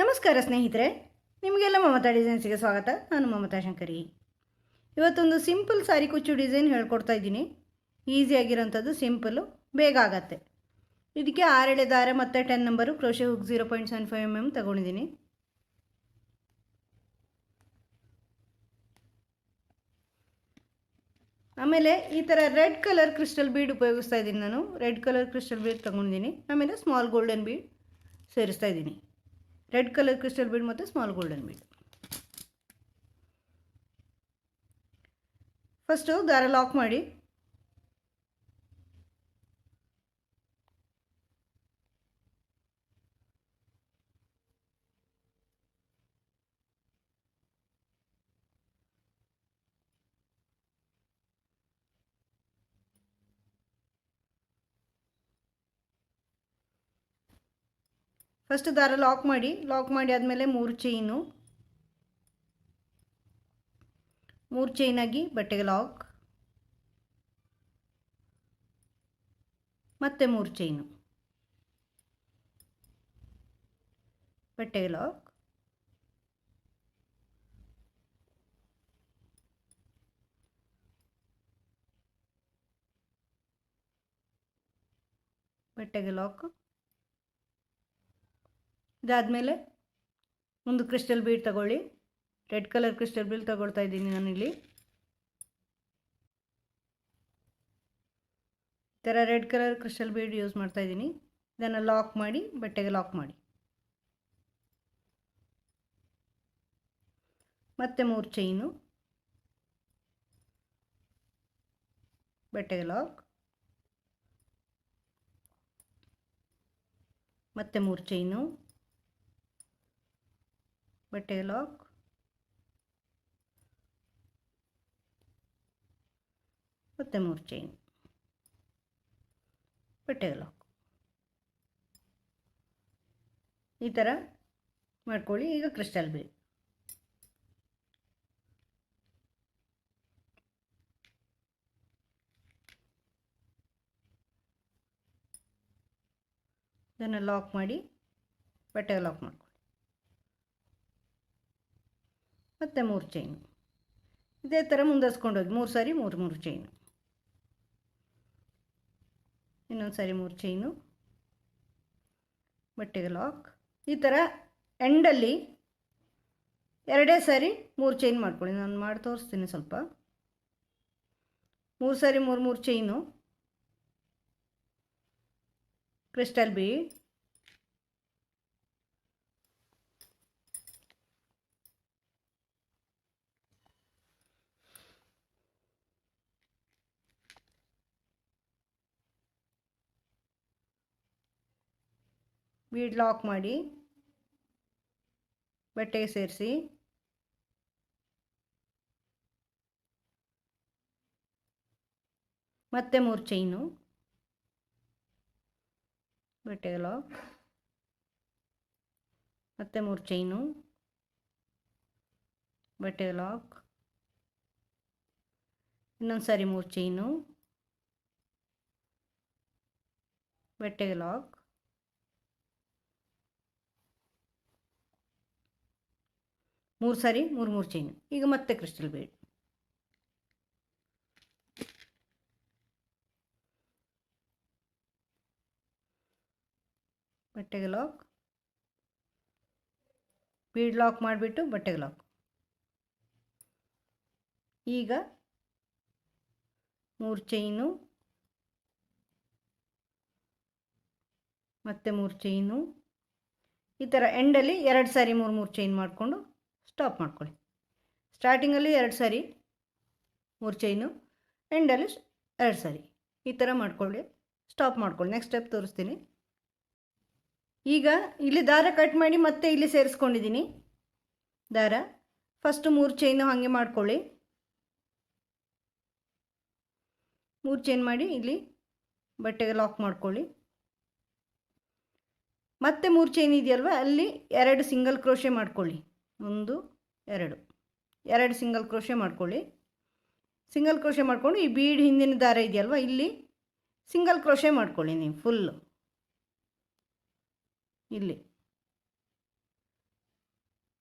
ನಮಸ್ಕಾರ ಸ್ನೇಹಿತರೆ, ನಿಮಗೆಲ್ಲ ಮಮತಾ ಡಿಸೈನ್ಸ್ಗೆ ಸ್ವಾಗತ. ನಾನು ಮಮತಾ ಶಂಕರಿ. ಇವತ್ತೊಂದು ಸಿಂಪಲ್ ಸಾರಿ ಕುಚ್ಚು ಡಿಸೈನ್ ಹೇಳ್ಕೊಡ್ತಾ ಇದ್ದೀನಿ. ಈಸಿಯಾಗಿರೋಂಥದ್ದು, ಸಿಂಪಲ್ಲು, ಬೇಗ ಆಗತ್ತೆ. ಇದಕ್ಕೆ 6 ಎಳೆ ದಾರ ಮತ್ತು 10 ನಂಬರು ಕ್ರೋಶೆ ಹುಕ್ 0.75 mm ತಗೊಂಡಿದ್ದೀನಿ. ಆಮೇಲೆ ಈ ಥರ ರೆಡ್ ಕಲರ್ ಕ್ರಿಸ್ಟಲ್ ಬೀಡ್ ಉಪಯೋಗಿಸ್ತಾ ಇದ್ದೀನಿ. ನಾನು ರೆಡ್ ಕಲರ್ ಕ್ರಿಸ್ಟಲ್ ಬೀಡ್ ತೊಗೊಂಡಿದ್ದೀನಿ. ಆಮೇಲೆ ಸ್ಮಾಲ್ ಗೋಲ್ಡನ್ ಬೀಡ್ ಸೇರಿಸ್ತಾ ಇದ್ದೀನಿ. ರೆಡ್ ಕಲರ್ ಕ್ರಿಸ್ಟಲ್ ಬೀಡ್ ಮತ್ತು ಸ್ಮಾಲ್ ಗೋಲ್ಡನ್ ಬೀಡ್. ಫಸ್ಟು ದಾರ ಲಾಕ್ ಮಾಡಿ ಫಸ್ಟ್ ದಾರ ಲಾಕ್ ಮಾಡಿ ಆದಮೇಲೆ 3 ಚೈನು, 3 ಚೈನಾಗಿ ಬಟ್ಟೆಗೆ ಲಾಕ್, ಮತ್ತೆ 3 ಚೈನು, ಬಟ್ಟೆಗೆ ಲಾಕ್, ಬಟ್ಟೆಗೆ ಲಾಕ್. ಇದಾದಮೇಲೆ ಒಂದು ಕ್ರಿಸ್ಟಲ್ ಬೀಡ್ ತಗೊಳ್ಳಿ. ರೆಡ್ ಕಲರ್ ಕ್ರಿಸ್ಟಲ್ ಬೀಡ್ ತಗೊಳ್ತಾ ಇದ್ದೀನಿ ನಾನಿಲ್ಲಿ. ಈ ಥರ red colour crystal bead use ಮಾಡ್ತಾ ಇದ್ದೀನಿ. ಇದನ್ನು ಲಾಕ್ ಮಾಡಿ ಬಟ್ಟೆಗೆ ಲಾಕ್ ಮಾಡಿ. ಮತ್ತೆ 3 ಚೈನು, ಬಟ್ಟೆಗೆ ಲಾಕ್, ಮತ್ತೆ 3 ಚೈನು, ಬಟ್ಟೆಗೆ ಲಾಕ್, ಮತ್ತೆ 3 ಚೈನು, ಬಟ್ಟೆಗೆ ಲಾಕ್. ಈ ಥರ ಮಾಡ್ಕೊಳ್ಳಿ. ಈಗ ಕ್ರಿಸ್ಟಲ್ ಬೀಡ್ ಇದನ್ನು ಲಾಕ್ ಮಾಡಿ ಬಟ್ಟೆಗೆ ಲಾಕ್ ಮಾಡ್ಕೊಳ್ಳಿ. ಮತ್ತು 3 ಚೈನು. ಇದೇ ಥರ ಮುಂದುವರ್ಸ್ಕೊಂಡೋಗಿ 3 ಸಾರಿ 3 ಚೈನು, ಇನ್ನೊಂದು ಸಾರಿ 3 ಚೈನು, ಬಟ್ಟೆಗೆ ಲಾಕ್. ಈ ಥರ ಎಂಡಲ್ಲಿ 2 ಸಾರಿ 3 ಚೈನ್ ಮಾಡ್ಕೊಳ್ಳಿ. ನಾನು ಮಾಡಿ ತೋರಿಸ್ತೀನಿ ಸ್ವಲ್ಪ. 3 ಸಾರಿ 3 chain, crystal bead, bead lock ಮಾಡಿ ಬಟ್ಟೆಗೆ ಸೇರಿಸಿ, ಮತ್ತೆ 3 ಚೈನು, ಬಟ್ಟೆಗೆ ಲಾಕ್, ಮತ್ತೆ 3 ಚೈನು, ಬಟ್ಟೆಗೆ ಲಾಕ್, ಇನ್ನೊಂದು ಸಾರಿ 3 ಚೈನು, ಬಟ್ಟೆಗೆ ಲಾಕ್, 3 ಸಾರಿ 3 ಚೈನು. ಈಗ ಮತ್ತೆ ಕ್ರಿಸ್ಟಲ್ ಬೀಡ್, ಬಟ್ಟೆಗೆ ಲಾಕ್, ಬೀಡ್ ಲಾಕ್ ಮಾಡಿಬಿಟ್ಟು ಬಟ್ಟೆಗೆ ಲಾಕ್. ಈಗ 3 ಚೈನು, ಮತ್ತೆ 3 ಚೈನು. ಈ ಥರ ಎಂಡಲ್ಲಿ 2 ಸಾರಿ 3 ಚೈನ್ ಮಾಡಿಕೊಂಡು ಸ್ಟಾಪ್ ಮಾಡ್ಕೊಳ್ಳಿ. ಸ್ಟಾರ್ಟಿಂಗಲ್ಲಿ 2 ಸಾರಿ 3 ಚೈನು, ಎಂಡಲ್ಲಿ 2 ಸಾರಿ. ಈ ಥರ ಮಾಡ್ಕೊಳ್ಳಿ, ಸ್ಟಾಪ್ ಮಾಡ್ಕೊಳ್ಳಿ. ನೆಕ್ಸ್ಟ್ ಸ್ಟೆಪ್ ತೋರಿಸ್ತೀನಿ. ಈಗ ಇಲ್ಲಿ ದಾರ ಕಟ್ ಮಾಡಿ ಮತ್ತೆ ಇಲ್ಲಿ ಸೇರಿಸ್ಕೊಂಡಿದ್ದೀನಿ ದಾರ. ಫಸ್ಟು 3 ಚೈನು ಹಾಗೆ ಮಾಡ್ಕೊಳ್ಳಿ. 3 ಚೈನ್ ಮಾಡಿ ಇಲ್ಲಿ ಬಟ್ಟೆಗೆ ಲಾಕ್ ಮಾಡ್ಕೊಳ್ಳಿ. ಮತ್ತೆ 3 ಚೈನ್ ಇದೆಯಲ್ವ, ಅಲ್ಲಿ 2 ಸಿಂಗಲ್ ಕ್ರೋಶೆ ಮಾಡ್ಕೊಳ್ಳಿ. 1 2 ಸಿಂಗಲ್ ಕ್ರೋಶೆ ಮಾಡ್ಕೊಳ್ಳಿ. ಸಿಂಗಲ್ ಕ್ರೋಶೆ ಮಾಡಿಕೊಂಡು ಈ ಬೀಡ್ ಹಿಂದಿನ ದಾರ ಇದೆಯಲ್ವ, ಇಲ್ಲಿ ಸಿಂಗಲ್ ಕ್ರೋಶೆ ಮಾಡ್ಕೊಳ್ಳಿ ನೀವು ಫುಲ್ಲು. ಇಲ್ಲಿ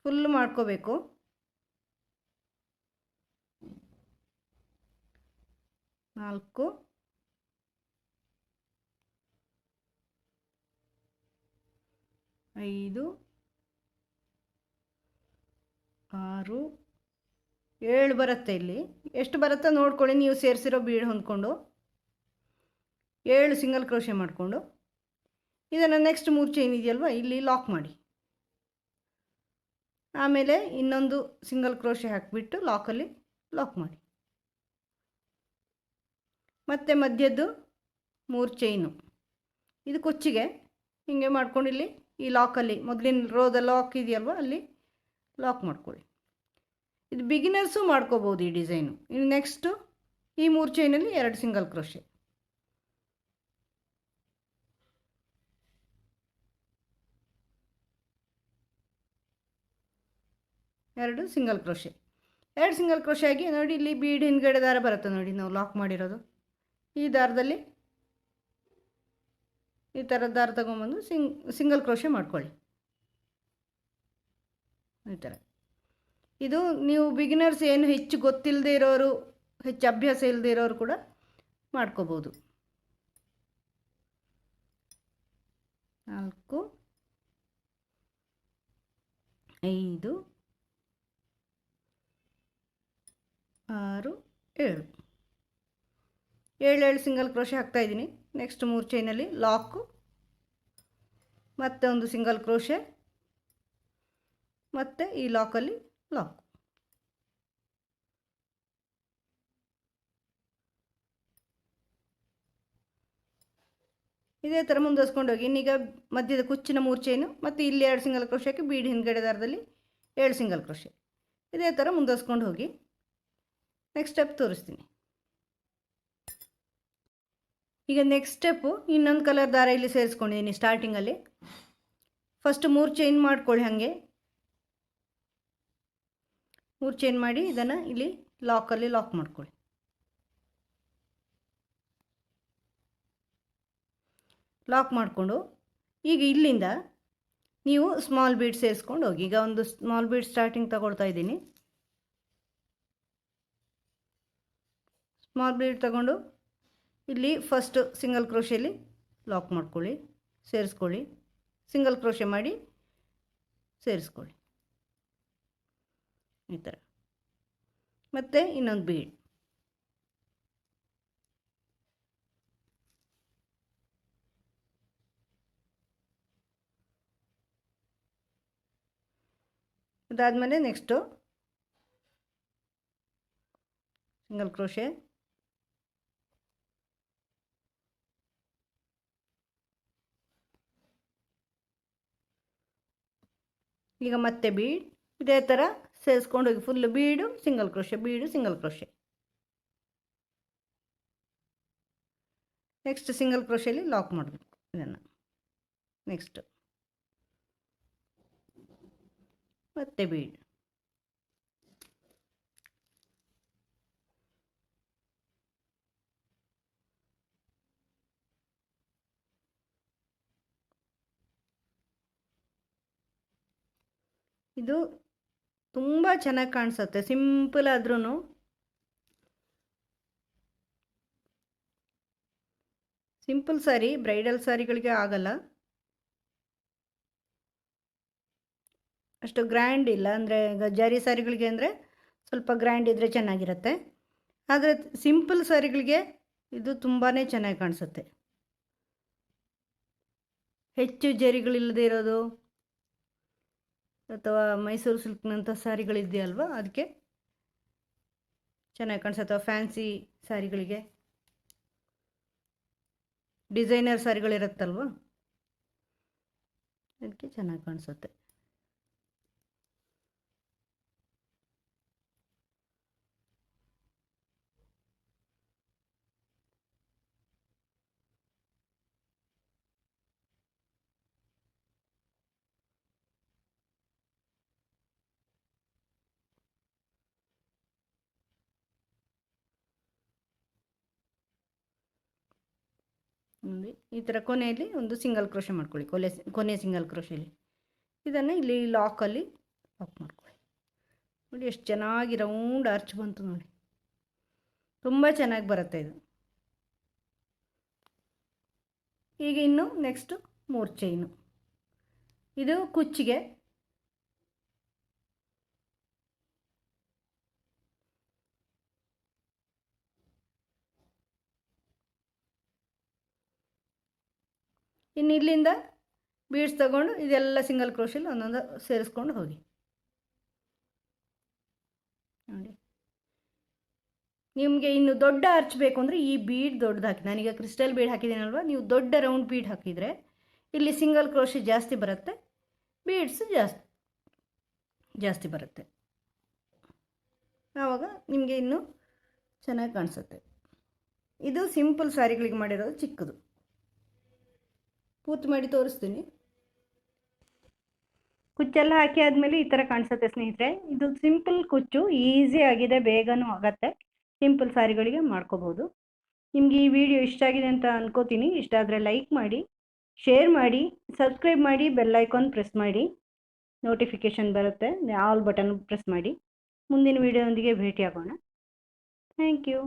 ಫುಲ್ ಮಾಡ್ಕೋಬೇಕು. 4 5 6 7 ಬರುತ್ತೆ. ಇಲ್ಲಿ ಎಷ್ಟು ಬರುತ್ತೋ ನೋಡ್ಕೊಳ್ಳಿ, ನೀವು ಸೇರಿಸಿರೋ ಬೀಡ್ ಹೊಂದ್ಕೊಂಡು 7 ಸಿಂಗಲ್ ಕ್ರೋಶೆ ಮಾಡಿಕೊಂಡು ಇದನ್ನು ನೆಕ್ಸ್ಟ್ 3 ಚೈನ್ ಇದೆಯಲ್ವ ಇಲ್ಲಿ ಲಾಕ್ ಮಾಡಿ. ಆಮೇಲೆ ಇನ್ನೊಂದು ಸಿಂಗಲ್ ಕ್ರೋಶೆ ಹಾಕಿಬಿಟ್ಟು ಲಾಕಲ್ಲಿ ಲಾಕ್ ಮಾಡಿ. ಮತ್ತು ಮಧ್ಯದ್ದು 3 ಚೈನು ಇದು ಕೊಚ್ಚಿಗೆ ಹೀಗೆ ಮಾಡ್ಕೊಂಡು ಇಲ್ಲಿ ಈ ಲಾಕಲ್ಲಿ ಮೊದಲಿನ ರೋದ ಲಾಕ್ ಇದೆಯಲ್ವ ಅಲ್ಲಿ ಲಾಕ್ ಮಾಡ್ಕೊಳ್ಳಿ. ಇದು ಬಿಗಿನರ್ಸು ಮಾಡ್ಕೋಬೋದು ಈ ಡಿಸೈನು. ಇನ್ನು ನೆಕ್ಸ್ಟು ಈ 3 ಚೈನಲ್ಲಿ 2 single crochet, 2 single crochet, 2 single crochet ಆಗಿ ನೋಡಿ ಇಲ್ಲಿ ಬೀಡ್ ಹಿಂದ್ಗಡೆ ದಾರ ಬರುತ್ತೆ ನೋಡಿ, ನಾವು ಲಾಕ್ ಮಾಡಿರೋದು ಈ ದಾರದಲ್ಲಿ ಈ ಥರ ದಾರ ತಗೊಂಬಂದು ಸಿಂಗಲ್ ಕ್ರೋಶೆ ಮಾಡ್ಕೊಳ್ಳಿ ಈ ಥರ. ಇದು ನೀವು ಬಿಗಿನರ್ಸ್ ಏನು ಹೆಚ್ಚು ಗೊತ್ತಿಲ್ಲದೆ ಇರೋರು, ಹೆಚ್ಚು ಅಭ್ಯಾಸ ಇಲ್ಲದೆ ಇರೋರು ಕೂಡ ಮಾಡ್ಕೋಬೋದು. 4 5 6 7 7 ಸಿಂಗಲ್ ಕ್ರೋಶೆ ಹಾಕ್ತಾಯಿದ್ದೀನಿ. ನೆಕ್ಸ್ಟ್ 3 ಚೈನಲ್ಲಿ ಲಾಕು, ಮತ್ತೆ ಒಂದು ಸಿಂಗಲ್ ಕ್ರೋಶೆ, ಮತ್ತು ಈ ಲಾಕಲ್ಲಿ ಲಾಕ್. ಇದೇ ಥರ ಮುಂದುವರ್ಸ್ಕೊಂಡು ಹೋಗಿ. ಇನ್ನೀಗ ಮಧ್ಯದ ಕುಚ್ಚಿನ 3 ಚೈನು ಮತ್ತು ಇಲ್ಲಿ 2 ಸಿಂಗಲ್ ಕ್ರೋಶೆಗೆ ಬೀಡ್ ಹಿಂದ್ಗಡೆ ದಾರದಲ್ಲಿ 7 ಸಿಂಗಲ್ ಕ್ರೋಶೆ. ಇದೇ ಥರ ಮುಂದುವರ್ಸ್ಕೊಂಡು ಹೋಗಿ. ನೆಕ್ಸ್ಟ್ ಸ್ಟೆಪ್ ತೋರಿಸ್ತೀನಿ. ಈಗ ನೆಕ್ಸ್ಟ್ ಸ್ಟೆಪ್ಪು ಇನ್ನೊಂದು ಕಲರ್ ದಾರ ಇಲ್ಲಿ ಸೇರಿಸ್ಕೊಂಡಿದ್ದೀನಿ ಸ್ಟಾರ್ಟಿಂಗಲ್ಲಿ. ಫಸ್ಟ್ 3 ಚೈನ್ ಮಾಡ್ಕೊಳ್ಳಿ, ಹಾಗೆ 3 ಚೈನ್ ಮಾಡಿ ಇದನ್ನು ಇಲ್ಲಿ ಲಾಕಲ್ಲಿ ಲಾಕ್ ಮಾಡ್ಕೊಳ್ಳಿ. ಲಾಕ್ ಮಾಡಿಕೊಂಡು ಈಗ ಇಲ್ಲಿಂದ ನೀವು ಸ್ಮಾಲ್ ಬೀಡ್ ಸೇರಿಸ್ಕೊಂಡು ಹೋಗಿ. ಈಗ ಒಂದು ಸ್ಮಾಲ್ ಬೀಡ್ ಸ್ಟಾರ್ಟಿಂಗ್ ತಗೊಳ್ತಾ ಇದ್ದೀನಿ. ಸ್ಮಾಲ್ ಬೀಡ್ ತಗೊಂಡು ಇಲ್ಲಿ ಫಸ್ಟ್ ಸಿಂಗಲ್ ಕ್ರೋಶೆಯಲ್ಲಿ ಲಾಕ್ ಮಾಡ್ಕೊಳ್ಳಿ, ಸೇರಿಸ್ಕೊಳ್ಳಿ, ಸಿಂಗಲ್ ಕ್ರೋಶೆ ಮಾಡಿ ಸೇರಿಸ್ಕೊಳ್ಳಿ ಈ ಥರ. ಮತ್ತು ಇನ್ನೊಂದು ಬೀಡ್ ಅದಾದಮೇಲೆ ನೆಕ್ಸ್ಟು ಸಿಂಗಲ್ ಕ್ರೋಶೆ, ಈಗ ಮತ್ತೆ ಬೀಡ್ ಇದೇ ಥರ ಸೇರಿಸ್ಕೊಂಡು ಹೋಗಿ. Full bead single crochet, bead single crochet. Next single ಕ್ರೋಶೆಯಲ್ಲಿ ಲಾಕ್ ಮಾಡಬೇಕು ಇದನ್ನು. ನೆಕ್ಸ್ಟ್ ಮತ್ತೆ ಬೀಡ್, ಇದು ತುಂಬ ಚೆನ್ನಾಗಿ ಕಾಣಿಸುತ್ತೆ. ಸಿಂಪಲ್ ಆದ್ರೂ ಸಿಂಪಲ್ ಸ್ಯಾರಿ ಬ್ರೈಡಲ್ ಸ್ಯಾರಿಗಳಿಗೆ ಆಗಲ್ಲ, ಅಷ್ಟು ಗ್ರ್ಯಾಂಡ್ ಇಲ್ಲ. ಅಂದರೆ ಜರಿ ಸ್ಯಾರಿಗಳಿಗೆ ಅಂದರೆ ಸ್ವಲ್ಪ ಗ್ರ್ಯಾಂಡ್ ಇದ್ದರೆ ಚೆನ್ನಾಗಿರುತ್ತೆ, ಆದರೆ ಸಿಂಪಲ್ ಸ್ಯಾರಿಗಳಿಗೆ ಇದು ತುಂಬಾ ಚೆನ್ನಾಗಿ ಕಾಣಿಸುತ್ತೆ. ಹೆಚ್ಚು ಜರಿಗಳಿಲ್ಲದೆ ಇರೋದು ಅಥವಾ ಮೈಸೂರು ಸಿಲ್ಕ್ನಂಥ ಸ್ಯಾರಿಗಳಿದೆಯಲ್ವ ಅದಕ್ಕೆ ಚೆನ್ನಾಗಿ ಕಾಣಿಸುತ್ತೆ. ಫ್ಯಾನ್ಸಿ ಸ್ಯಾರಿಗಳಿಗೆ, ಡಿಸೈನರ್ ಸ್ಯಾರಿಗಳಿರುತ್ತಲ್ವ ಅದಕ್ಕೆ ಚೆನ್ನಾಗಿ ಕಾಣಿಸುತ್ತೆ. ಈ ಥರ ಕೊನೆಯಲ್ಲಿ ಒಂದು ಸಿಂಗಲ್ ಕ್ರೋಶೆ ಮಾಡ್ಕೊಳ್ಳಿ. ಕೊನೆ ಸಿಂಗಲ್ ಕ್ರೋಶೆಯಲ್ಲಿ ಇದನ್ನು ಇಲ್ಲಿ ಲಾಕಲ್ಲಿ ಲಾಕ್ ನೋಡಿ ಎಷ್ಟು ಚೆನ್ನಾಗಿ ರೌಂಡ್ ಆರ್ಚ್ ಬಂತು ನೋಡಿ, ತುಂಬ ಚೆನ್ನಾಗಿ ಬರುತ್ತೆ ಇದು. ಈಗ ಇನ್ನು ನೆಕ್ಸ್ಟು 3 ಚೈನು. ಇದು ಕುಚ್ಚಿಗೆ. ಇನ್ನು ಇಲ್ಲಿಂದ ಬೀಡ್ಸ್ ತಗೊಂಡು ಇದೆಲ್ಲ ಸಿಂಗಲ್ ಕ್ರೋಶಲ್ಲಿ ಒಂದೊಂದು ಸೇರಿಸ್ಕೊಂಡು ಹೋಗಿ ನೋಡಿ. ನಿಮಗೆ ಇನ್ನು ದೊಡ್ಡ ಆರ್ಚ್ ಬೇಕು ಅಂದರೆ ಈ ಬೀಡ್ ದೊಡ್ಡದು ಹಾಕಿ, ನಾನೀಗ ಕ್ರಿಸ್ಟಲ್ ಬೀಡ್ ಹಾಕಿದ್ದೀನಲ್ವ, ನೀವು ದೊಡ್ಡ ರೌಂಡ್ ಬೀಡ್ ಹಾಕಿದರೆ ಇಲ್ಲಿ ಸಿಂಗಲ್ ಕ್ರೋಶಿ ಜಾಸ್ತಿ ಬರುತ್ತೆ, ಬೀಡ್ಸ್ ಜಾಸ್ತಿ ಬರುತ್ತೆ. ಆವಾಗ ನಿಮಗೆ ಇನ್ನೂ ಚೆನ್ನಾಗಿ ಕಾಣಿಸುತ್ತೆ. ಇದು ಸಿಂಪಲ್ ಸ್ಯಾರಿಗಳಿಗೆ ಮಾಡಿರೋದು ಚಿಕ್ಕದು. ಪೂರ್ತಿ ಮಾಡಿ ತೋರಿಸ್ತೀನಿ. ಕುಚ್ಚೆಲ್ಲ ಹಾಕಿ ಆದಮೇಲೆ ಈ ಥರ ಕಾಣಿಸುತ್ತೆ ಸ್ನೇಹಿತರೆ. ಇದು ಸಿಂಪಲ್ ಕುಚ್ಚು, ಈಸಿ ಆಗಿದೆ, ಬೇಗನೂ ಆಗುತ್ತೆ. ಸಿಂಪಲ್ ಸ್ಯಾರಿಗಳಿಗೆ ಮಾಡ್ಕೋಬೋದು. ನಿಮಗೆ ಈ ವಿಡಿಯೋ ಇಷ್ಟ ಆಗಿದೆ ಅಂತ ಅನ್ಕೋತೀನಿ. ಇಷ್ಟ ಆದರೆ ಲೈಕ್ ಮಾಡಿ, ಶೇರ್ ಮಾಡಿ, ಸಬ್ಸ್ಕ್ರೈಬ್ ಮಾಡಿ, ಬೆಲ್ ಐಕಾನ್ ಪ್ರೆಸ್ ಮಾಡಿ, ನೋಟಿಫಿಕೇಷನ್ ಬರುತ್ತೆ, ಆಲ್ ಬಟನ್ ಪ್ರೆಸ್ ಮಾಡಿ. ಮುಂದಿನ ವಿಡಿಯೋದೊಂದಿಗೆ ಭೇಟಿಯಾಗೋಣ. Thank you.